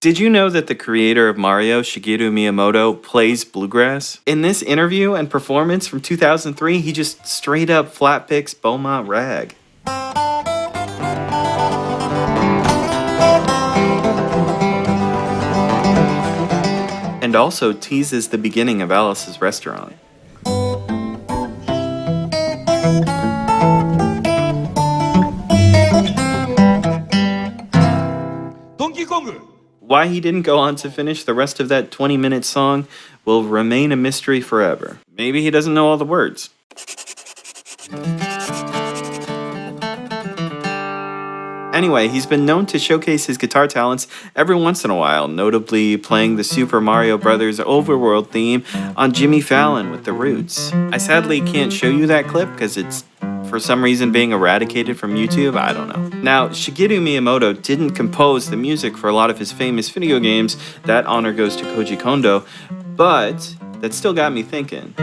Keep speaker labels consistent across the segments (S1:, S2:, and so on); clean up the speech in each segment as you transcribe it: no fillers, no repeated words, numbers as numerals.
S1: Did you know that the creator of Mario, Shigeru Miyamoto, plays bluegrass? In this interview and performance from 2003, he just straight up flat picks Beaumont Rag. And also teases the beginning of Alice's Restaurant. Why he didn't go on to finish the rest of that 20-minute song will remain a mystery forever. Maybe he doesn't know all the words. Anyway, he's been known to showcase his guitar talents every once in a while, notably playing the Super Mario Bros. Overworld theme on Jimmy Fallon with The Roots. I sadly can't show you that clip because it's for some reason being eradicated from YouTube, I don't know. Now, Shigeru Miyamoto didn't compose the music for a lot of his famous video games. That honor goes to Koji Kondo, but that still got me thinking.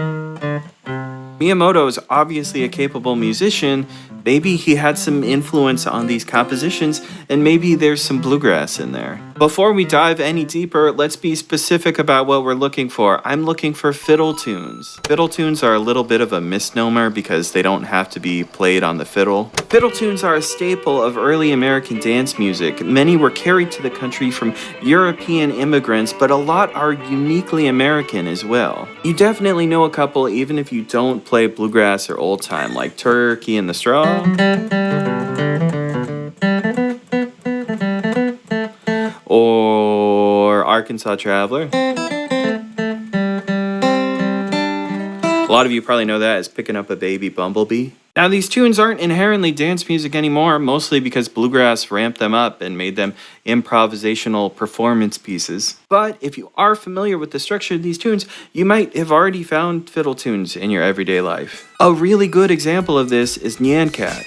S1: Miyamoto is obviously a capable musician. Maybe he had some influence on these compositions, and maybe there's some bluegrass in there. Before we dive any deeper, let's be specific about what we're looking for. I'm looking for fiddle tunes. Fiddle tunes are a little bit of a misnomer because they don't have to be played on the fiddle. Fiddle tunes are a staple of early American dance music. Many were carried to the country from European immigrants, but a lot are uniquely American as well. You definitely know a couple even if you don't play bluegrass or old time, like Turkey in the Straw, or Arkansas Traveler. A lot of you probably know that as Picking Up a Baby Bumblebee. Now, these tunes aren't inherently dance music anymore, mostly because bluegrass ramped them up and made them improvisational performance pieces. But if you are familiar with the structure of these tunes, you might have already found fiddle tunes in your everyday life. A really good example of this is Nyan Cat.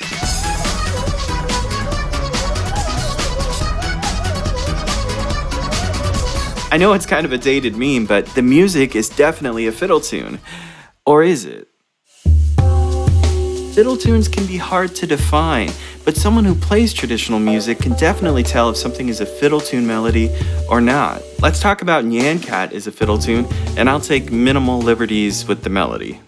S1: I know it's kind of a dated meme, but the music is definitely a fiddle tune. Or is it? Fiddle tunes can be hard to define, but someone who plays traditional music can definitely tell if something is a fiddle tune melody or not. Let's talk about Nyan Cat as a fiddle tune, and I'll take minimal liberties with the melody.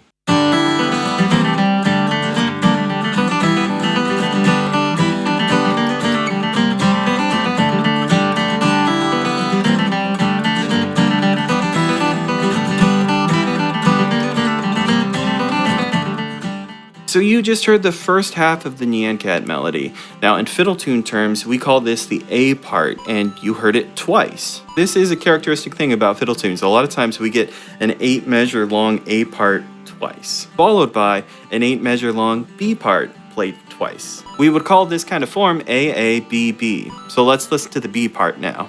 S1: So you just heard the first half of the Nyan Cat melody. Now in fiddle tune terms, we call this the A part, and you heard it twice. This is a characteristic thing about fiddle tunes. A lot of times we get an 8 measure long A part twice, followed by an 8 measure long B part played twice. We would call this kind of form A, B, B. So let's listen to the B part now.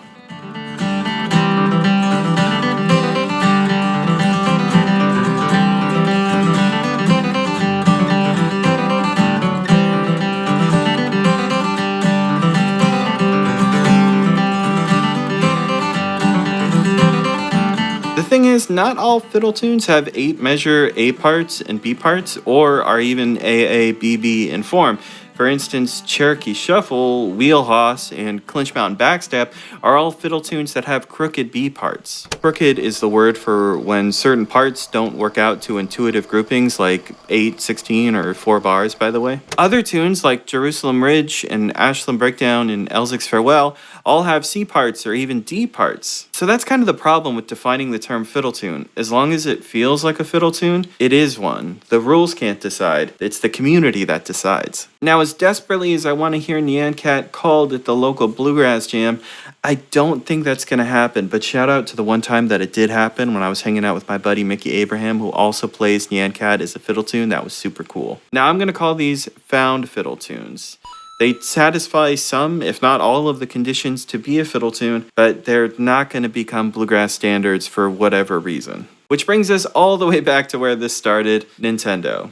S1: The thing is, not all fiddle tunes have 8 measure A parts and B parts, or are even A, B, B in form. For instance, Cherokee Shuffle, Wheelhouse, and Clinch Mountain Backstep are all fiddle tunes that have crooked B parts. Crooked is the word for when certain parts don't work out to intuitive groupings like 8, 16, or 4 bars, by the way. Other tunes like Jerusalem Ridge and Ashland Breakdown and Elzic's Farewell all have C parts or even D parts. So that's kind of the problem with defining the term fiddle tune. As long as it feels like a fiddle tune, it is one. The rules can't decide. It's the community that decides. Now, as desperately as I want to hear Nyan Cat called at the local bluegrass jam, I don't think that's going to happen, but shout out to the one time that it did happen when I was hanging out with my buddy Mickey Abraham, who also plays Nyan Cat as a fiddle tune. That was super cool. Now I'm going to call these found fiddle tunes. They satisfy some, if not all, of the conditions to be a fiddle tune, but they're not going to become bluegrass standards for whatever reason. Which brings us all the way back to where this started, Nintendo.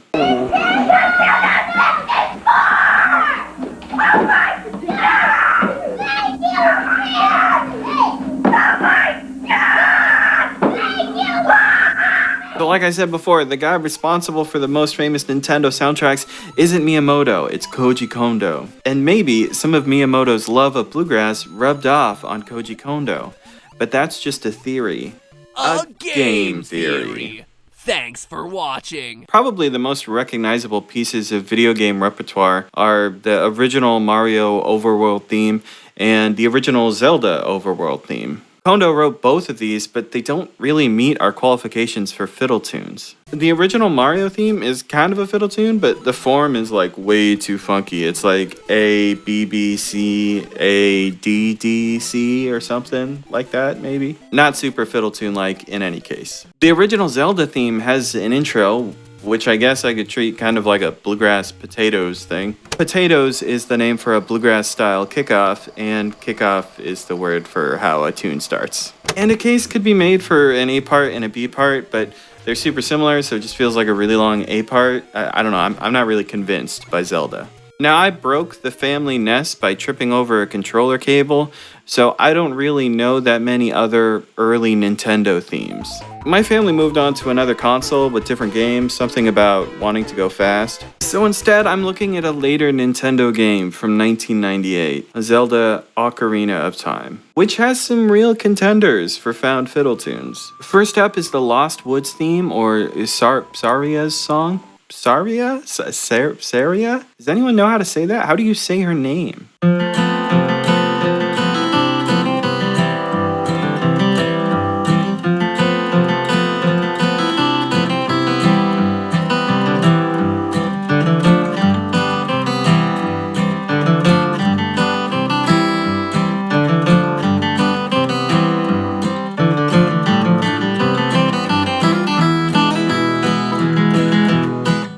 S1: The So like I said before, the guy responsible for the most famous Nintendo soundtracks isn't Miyamoto, it's Koji Kondo. And maybe some of Miyamoto's love of bluegrass rubbed off on Koji Kondo. But that's just a theory.
S2: A game theory. Thanks for watching.
S1: Probably the most recognizable pieces of video game repertoire are the original Mario overworld theme and the original Zelda overworld theme. Kondo wrote both of these, but they don't really meet our qualifications for fiddle tunes. The original Mario theme is kind of a fiddle tune, but the form is like way too funky. It's like A, B, B, C, A, D, D, C, or something like that, maybe. Not super fiddle tune-like in any case. The original Zelda theme has an intro, which I guess I could treat kind of like a bluegrass potatoes thing. Potatoes is the name for a bluegrass style kickoff, and kickoff is the word for how a tune starts. And a case could be made for an A part and a B part, but they're super similar, so it just feels like a really long A part. I don't know, I'm not really convinced by Zelda. Now, I broke the family nest by tripping over a controller cable, so I don't really know that many other early Nintendo themes. My family moved on to another console with different games, something about wanting to go fast. So instead, I'm looking at a later Nintendo game from 1998, a Zelda Ocarina of Time, which has some real contenders for found fiddle tunes. First up is the Lost Woods theme, or Saria's song. Saria? Saria? Does anyone know how to say that? How do you say her name?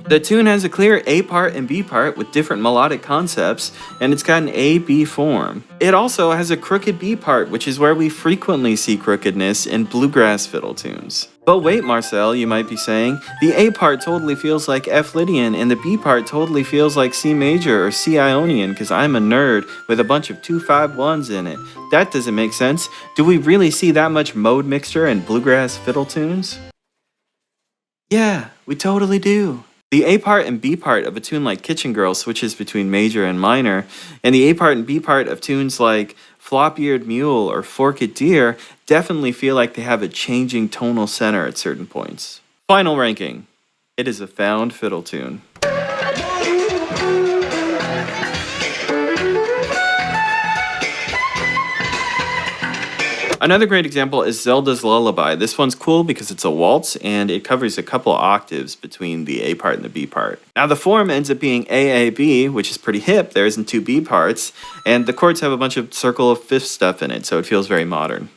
S1: The tune has a clear A part and B part with different melodic concepts, and it's got an A-B form. It also has a crooked B part, which is where we frequently see crookedness in bluegrass fiddle tunes. But wait, Marcel, you might be saying, the A part totally feels like F Lydian, and the B part totally feels like C major or C Ionian, because I'm a nerd with a bunch of 2-5-1s in it. That doesn't make sense. Do we really see that much mode mixture in bluegrass fiddle tunes? Yeah, we totally do. The A part and B part of a tune like Kitchen Girl switches between major and minor, and the A part and B part of tunes like Flop-Eared Mule or Forked Deer definitely feel like they have a changing tonal center at certain points. Final ranking. It is a found fiddle tune. Another great example is Zelda's Lullaby. This one's cool because it's a waltz and it covers a couple octaves between the A part and the B part. Now the form ends up being AAB, which is pretty hip. There isn't two B parts, and the chords have a bunch of circle of fifth stuff in it, so it feels very modern.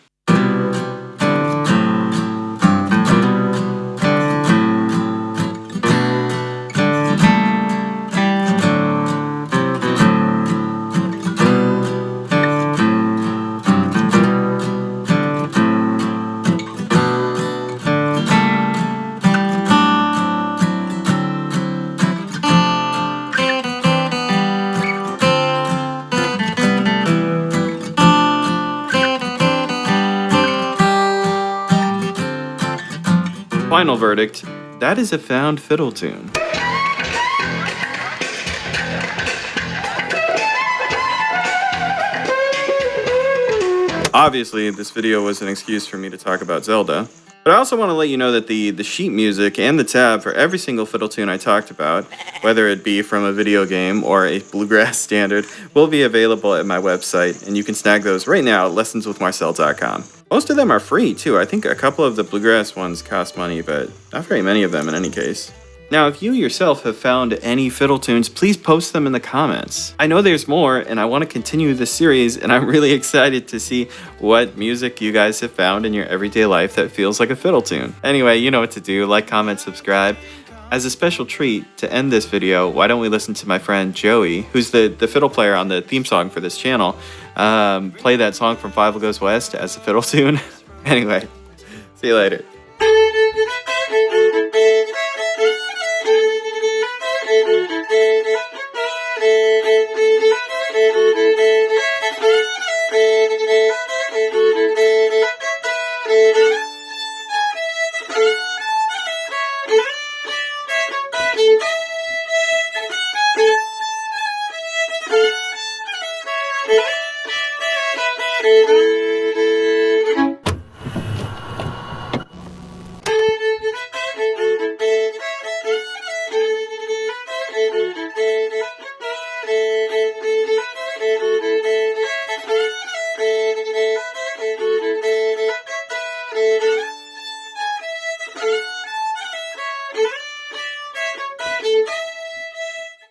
S1: Final verdict, that is a found fiddle tune. Obviously, this video was an excuse for me to talk about Zelda, but I also want to let you know that the sheet music and the tab for every single fiddle tune I talked about, whether it be from a video game or a bluegrass standard, will be available at my website, and you can snag those right now at lessonswithmarcel.com. Most of them are free, too. I think a couple of the bluegrass ones cost money, but not very many of them in any case. Now, if you yourself have found any fiddle tunes, please post them in the comments. I know there's more, and I want to continue this series, and I'm really excited to see what music you guys have found in your everyday life that feels like a fiddle tune. Anyway, you know what to do. Like, comment, subscribe. As a special treat, to end this video, why don't we listen to my friend Joey, who's the fiddle player on the theme song for this channel, play that song from Five Goes West as a fiddle tune. Anyway, see you later.